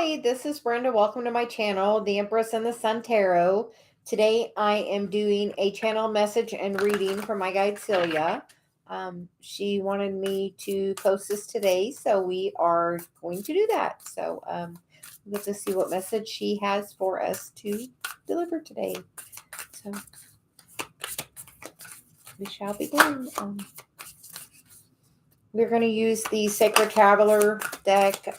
Hi, this is Brenda. Welcome to my channel, the Empress and the Sun Tarot. Today I am doing a channel message and reading from my guide Celia. She wanted me to post this today, so we are going to do that. So let's see what message she has for us to deliver today. So we shall begin. We're going to use the Sacred Traveler deck.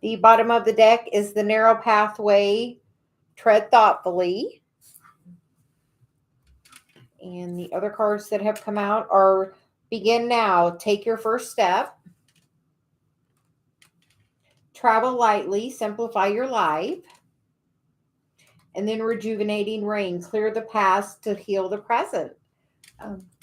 The bottom of the deck is the narrow pathway, tread thoughtfully. And the other cards that have come out are begin now, take your first step, travel lightly, simplify your life, and then rejuvenating rain, clear the past to heal the present.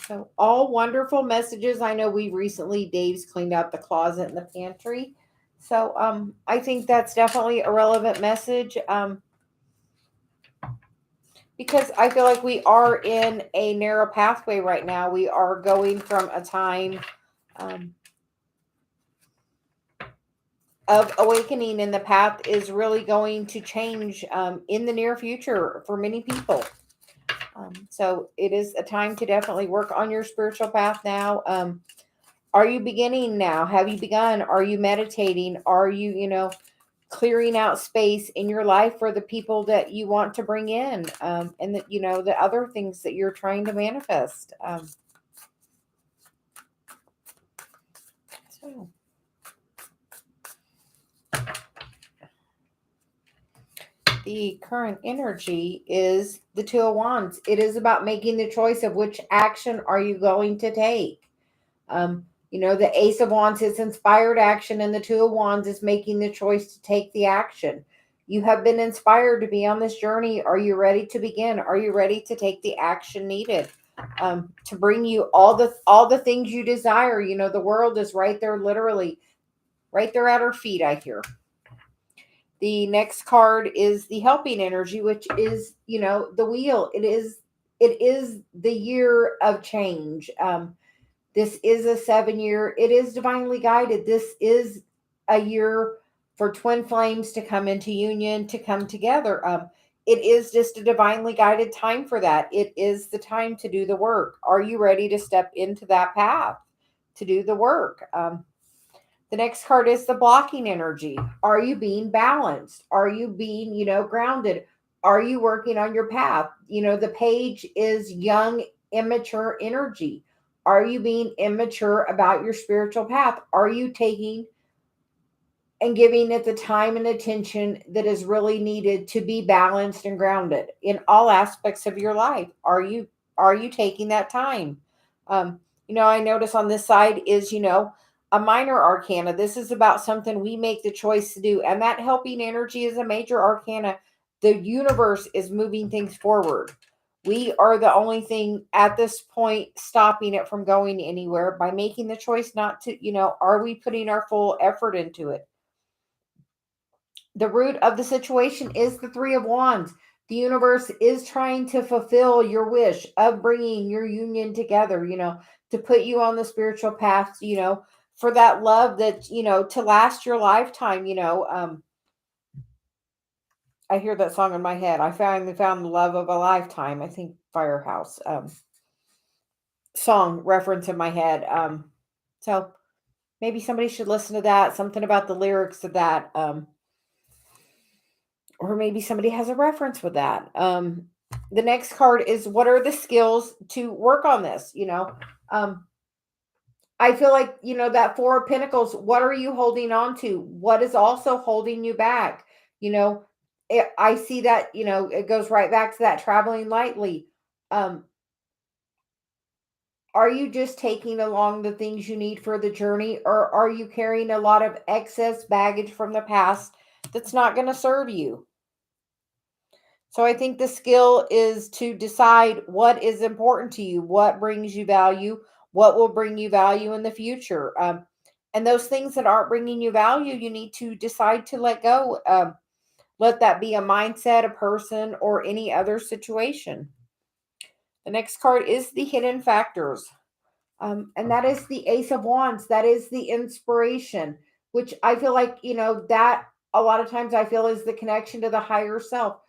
So all wonderful messages. I know Dave's cleaned out the closet and the pantry. So I think that's definitely a relevant message because I feel like we are in a narrow pathway right now. We are going from a time of awakening, and the path is really going to change in the near future for many people. So it is a time to definitely work on your spiritual path now. Are you beginning now? Have you begun? Are you meditating? Are you, clearing out space in your life for the people that you want to bring in, and that, the other things that you're trying to manifest? So the current energy is the Two of Wands. It is about making the choice of which action are you going to take. The Ace of Wands is inspired action, and the Two of Wands is making the choice to take the action. You have been inspired to be on this journey. Are you ready to begin? Are you ready to take the action needed to bring you all the things you desire? The world is right there, literally right there at our feet, I hear. The next card is the helping energy, which is, the wheel. It is the year of change. This is a 7-year. It is divinely guided. This is a year for twin flames to come into union, to come together. It is just a divinely guided time for that. It is the time to do the work. Are you ready to step into that path to do the work? The next card is the blocking energy. Are you being balanced? Are you being, grounded? Are you working on your path? The page is young, immature energy. Are you being immature about your spiritual path? Are you taking and giving it the time and attention that is really needed to be balanced and grounded in all aspects of your life? Are you taking that time? I notice on this side is, a minor arcana. This is about something we make the choice to do. And that helping energy is a major arcana. The universe is moving things forward. We are the only thing at this point stopping it from going anywhere by making the choice not to, are we putting our full effort into it? The root of the situation is the Three of Wands. The universe is trying to fulfill your wish of bringing your union together, to put you on the spiritual path, for that love that, to last your lifetime. I hear that song in my head. I finally found the love of a lifetime. I think Firehouse song reference in my head. So maybe somebody should listen to that. Something about the lyrics of that. Or maybe somebody has a reference with that. The next card is, what are the skills to work on this? I feel like, that Four of Pentacles, what are you holding on to? What is also holding you back? I see that, it goes right back to that traveling lightly. Are you just taking along the things you need for the journey, or are you carrying a lot of excess baggage from the past that's not going to serve you? So I think the skill is to decide what is important to you, what brings you value, what will bring you value in the future. And those things that aren't bringing you value, you need to decide to let go. Let that be a mindset, a person, or any other situation. The next card is the hidden factors. And that is the Ace of Wands. That is the inspiration, which I feel like, that a lot of times I feel is the connection to the higher self.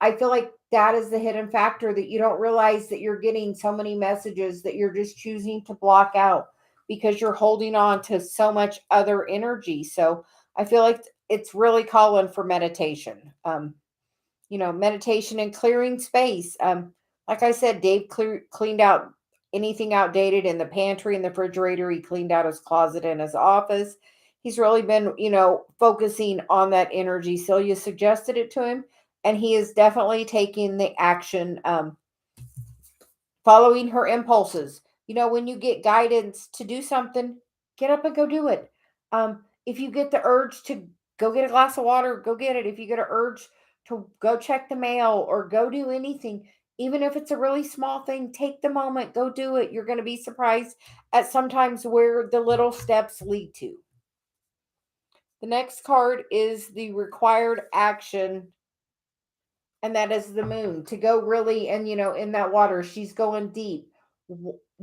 I feel like that is the hidden factor that you don't realize that you're getting so many messages that you're just choosing to block out because you're holding on to so much other energy. So I feel like it's really calling for meditation. Meditation and clearing space. Like I said, Dave cleaned out anything outdated in the pantry and the refrigerator. He cleaned out his closet and his office. He's really been, focusing on that energy. Celia suggested it to him, and he is definitely taking the action, following her impulses. When you get guidance to do something, get up and go do it. If you get the urge to go get a glass of water, go get it. If you get an urge to go check the mail or go do anything, even if it's a really small thing, take the moment, go do it. You're going to be surprised at sometimes where the little steps lead to. The next card is the required action, and that is the moon to go really, and in that water she's going deep.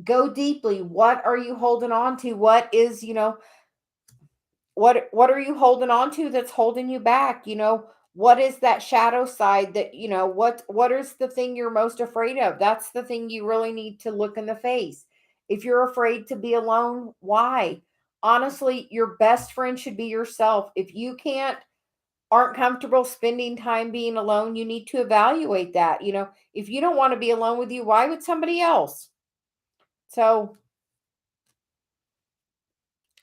Go deeply. What are you holding on to? What is, what are you holding on to that's holding you back? What is that shadow side that, what is the thing you're most afraid of? That's the thing you really need to look in the face. If you're afraid to be alone, why? Honestly, your best friend should be yourself. If you aren't comfortable spending time being alone, you need to evaluate that. If you don't want to be alone with you, why would somebody else? So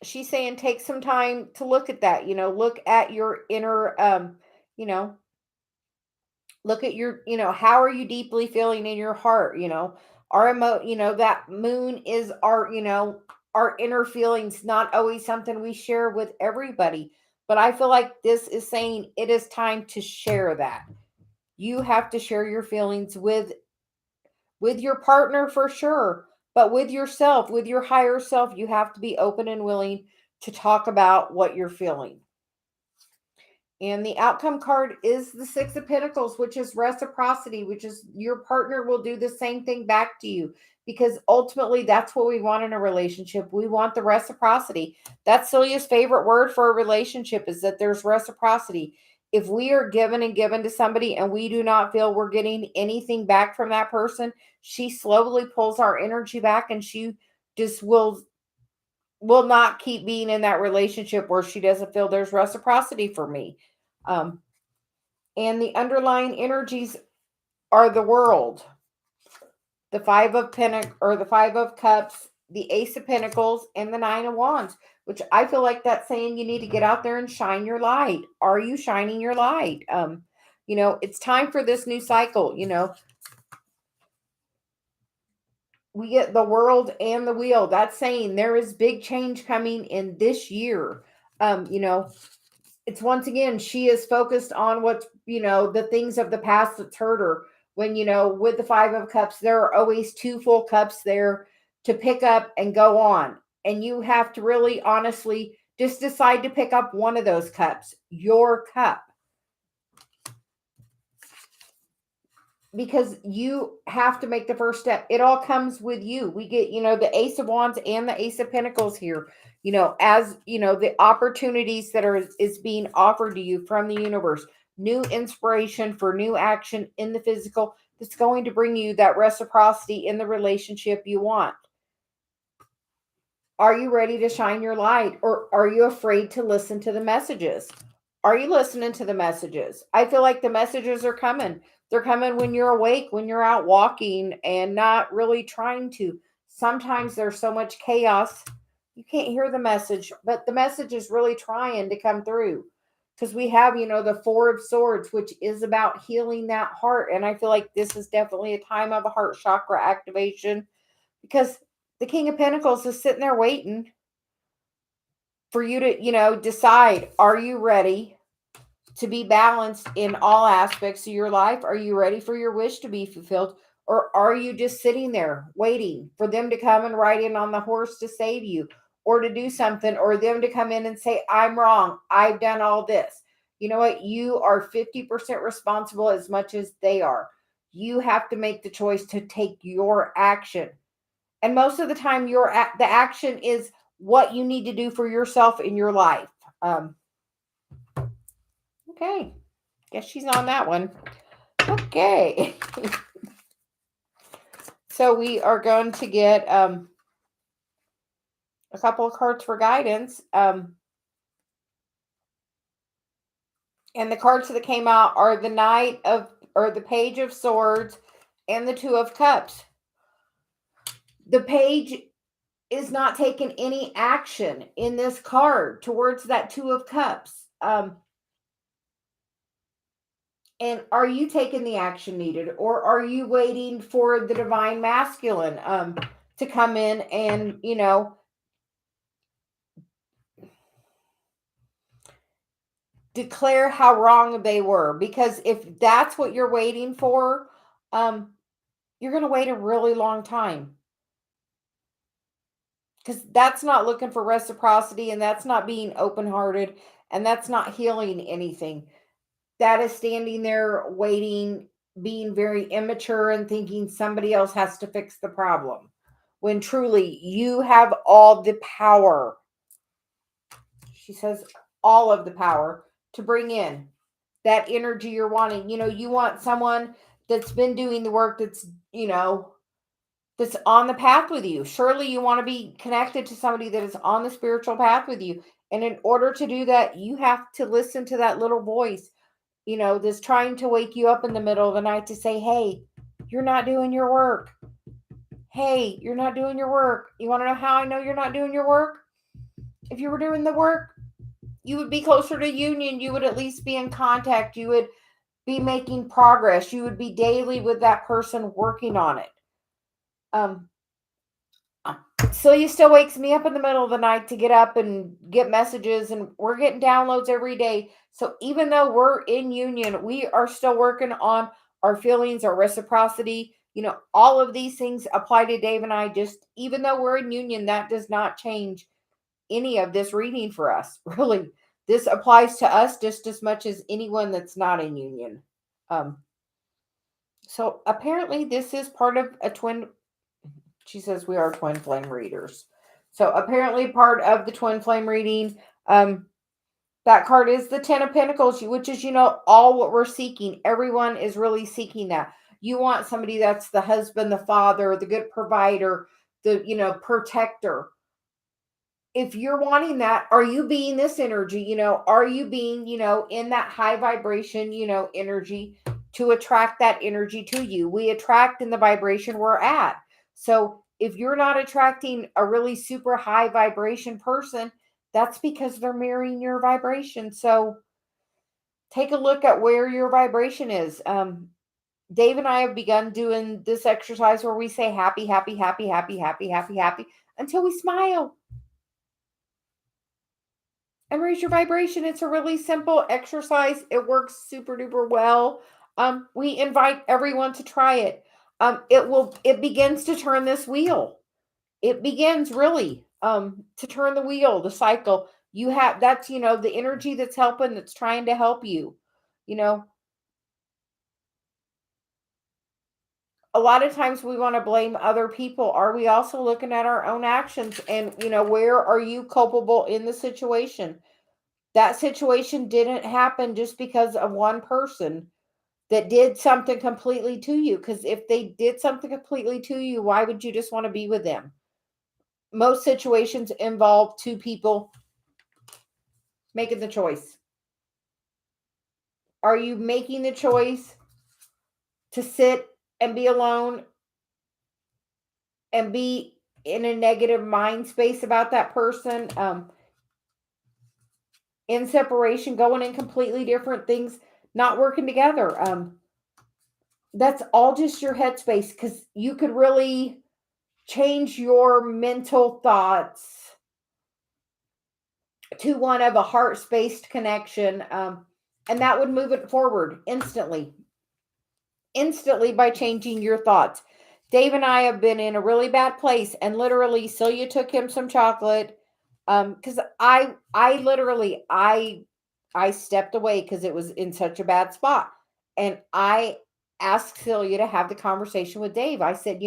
she's saying take some time to look at that, look at your inner, you know, look at your, how are you deeply feeling in your heart? That moon is our, our inner feelings, not always something we share with everybody. But I feel like this is saying it is time to share that. You have to share your feelings with your partner for sure, but with yourself, with your higher self, you have to be open and willing to talk about what you're feeling. And the outcome card is the Six of Pentacles, which is reciprocity, which is your partner will do the same thing back to you, because ultimately that's what we want in a relationship. We want the reciprocity. That's Celia's favorite word for a relationship, is that there's reciprocity. If we are given and given to somebody and we do not feel we're getting anything back from that person, she slowly pulls our energy back, and she just will not keep being in that relationship where she doesn't feel there's reciprocity for me. Um, and the underlying energies are the World, the the Five of Cups, the Ace of Pentacles, and the Nine of Wands, which I feel like that's saying you need to get out there and shine your light. Are you shining your light? It's time for this new cycle. We get the World and the Wheel. That's saying there is big change coming in this year. It's once again, she is focused on what's, the things of the past that's hurt her. When, with the Five of Cups, there are always two full cups there to pick up and go on. And you have to really honestly just decide to pick up one of those cups, your cup. Because you have to make the first step. It all comes with you. We get, the Ace of Wands and the Ace of Pentacles here, as, the opportunities that is being offered to you from the universe, new inspiration for new action in the physical that's going to bring you that reciprocity in the relationship you want. Are you ready to shine your light, or are you afraid to listen to the messages? Are you listening to the messages? I feel like the messages are coming. They're coming when you're awake, when you're out walking and not really trying to. Sometimes there's so much chaos, you can't hear the message, but the message is really trying to come through. Because we have, the Four of Swords, which is about healing that heart. And I feel like this is definitely a time of a heart chakra activation, because the King of Pentacles is sitting there waiting for you to, decide, are you ready to be balanced in all aspects of your life? Are you ready for your wish to be fulfilled? Or are you just sitting there waiting for them to come and ride in on the horse to save you, or to do something, or them to come in and say, I'm wrong, I've done all this? You know what? You are 50% responsible as much as they are. You have to make the choice to take your action. And most of the time, the action is what you need to do for yourself in your life. Um, okay. Guess she's on that one. Okay. So we are going to get a couple of cards for guidance. And the cards that came out are the Page of Swords and the Two of Cups. The page is not taking any action in this card towards that Two of Cups. And are you taking the action needed, or are you waiting for the divine masculine to come in and, declare how wrong they were? Because if that's what you're waiting for, you're going to wait a really long time. Because that's not looking for reciprocity, and that's not being open-hearted, and that's not healing anything. That is standing there waiting, being very immature and thinking somebody else has to fix the problem, when truly you have all the power. She says all of the power to bring in that energy you're wanting. You want someone that's been doing the work, that's on the path with you. Surely you want to be connected to somebody that is on the spiritual path with you. And in order to do that, you have to listen to that little voice, that's trying to wake you up in the middle of the night to say, hey, you're not doing your work. Hey, you're not doing your work. You want to know how I know you're not doing your work? If you were doing the work, you would be closer to union. You would at least be in contact. You would be making progress. You would be daily with that person working on it. Celia still wakes me up in the middle of the night to get up and get messages, and we're getting downloads every day. So even though we're in union, we are still working on our feelings, our reciprocity. All of these things apply to Dave and I. Just even though we're in union, that does not change any of this reading for us. Really, this applies to us just as much as anyone that's not in union. So apparently this is part of a twin. She says we are twin flame readers. So apparently part of the twin flame reading, that card is the Ten of Pentacles, which is, all what we're seeking. Everyone is really seeking that. You want somebody that's the husband, the father, the good provider, the, protector. If you're wanting that, are you being this energy? Are you being, in that high vibration, energy to attract that energy to you? We attract in the vibration we're at. So if you're not attracting a really super high vibration person, that's because they're mirroring your vibration. So take a look at where your vibration is. Dave and I have begun doing this exercise where we say happy, happy, happy, happy, happy, happy, happy until we smile. And raise your vibration. It's a really simple exercise. It works super duper well. We invite everyone to try it. It begins to turn this wheel. It begins really to turn the wheel, the cycle. That's the energy that's helping, that's trying to help you. A lot of times we want to blame other people. Are we also looking at our own actions? And where are you culpable in the situation? That situation didn't happen just because of one person that did something completely to you. Because if they did something completely to you, why would you just want to be with them? Most situations involve two people making the choice. Are you making the choice to sit and be alone and be in a negative mind space about that person? In separation, going in completely different things, not working together. That's all just your headspace, because you could really change your mental thoughts to one of a heart-spaced connection, and that would move it forward instantly by changing your thoughts. Dave and I have been in a really bad place, and literally Celia took him some chocolate, because I I stepped away because it was in such a bad spot. And I asked Celia to have the conversation with Dave. I said,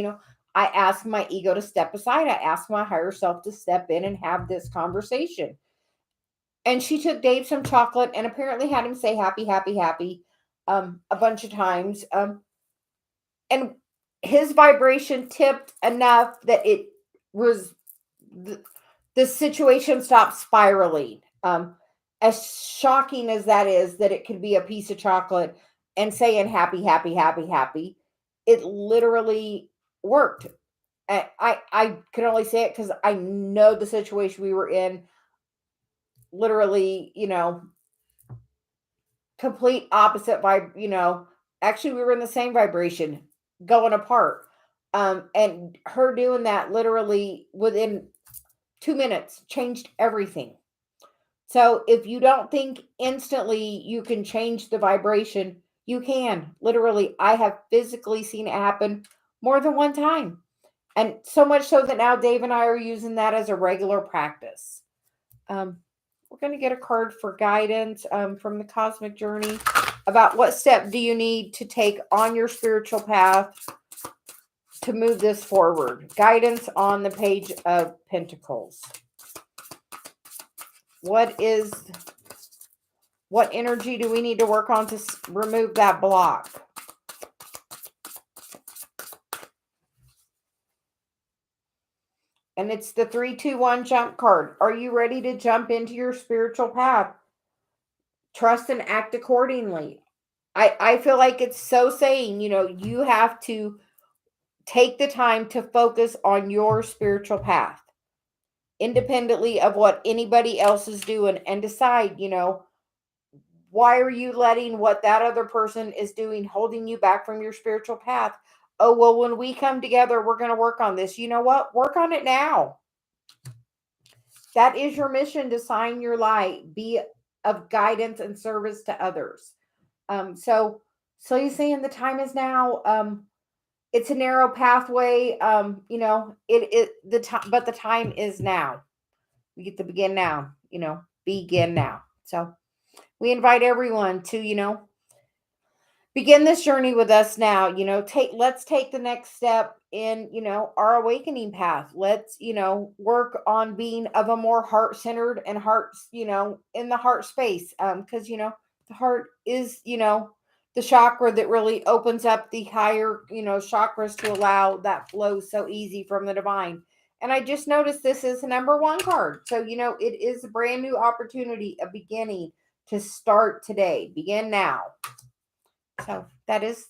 I asked my ego to step aside. I asked my higher self to step in and have this conversation. And she took Dave some chocolate and apparently had him say happy, happy, happy a bunch of times. And his vibration tipped enough that it was the situation stopped spiraling. As shocking as that is, that it could be a piece of chocolate and saying happy, happy, happy, happy, it literally worked. I can only say it because I know the situation we were in. Literally, complete opposite vibe. Actually, we were in the same vibration, going apart. And her doing that literally within 2 minutes changed everything. So if you don't think instantly you can change the vibration, you can. Literally, I have physically seen it happen more than one time. And so much so that now Dave and I are using that as a regular practice. Um, we're going to get a card for guidance from the Cosmic Journey about what step do you need to take on your spiritual path to move this forward. Guidance on the Page of Pentacles. What energy do we need to work on to remove that block? And it's the 3-2-1 jump card. Are you ready to jump into your spiritual path? Trust and act accordingly. I feel like it's so saying, you have to take the time to focus on your spiritual path, independently of what anybody else is doing, and decide, why are you letting what that other person is doing holding you back from your spiritual path? Oh, well, when we come together, we're going to work on this. You know what? Work on it now. That is your mission, to shine your light, be of guidance and service to others. So you're saying the time is now. It's a narrow pathway. The time, but the time is now. We get to begin now. Begin now. So we invite everyone to, begin this journey with us now. Let's take the next step in, our awakening path. Let's, work on being of a more heart-centered and hearts, in the heart space. Because, the heart is, the chakra that really opens up the higher, chakras to allow that flow so easy from the divine. And I just noticed this is the number one card. So, it is a brand new opportunity, a beginning to start today. Begin now. So that is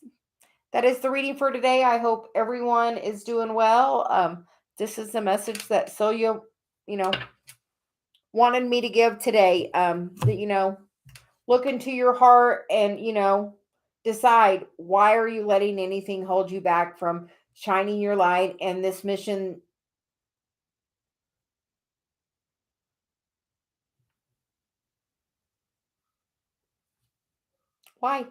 the reading for today. I hope everyone is doing well. This is the message that Celia, wanted me to give today. That look into your heart and decide, why are you letting anything hold you back from shining your light and this mission? Why?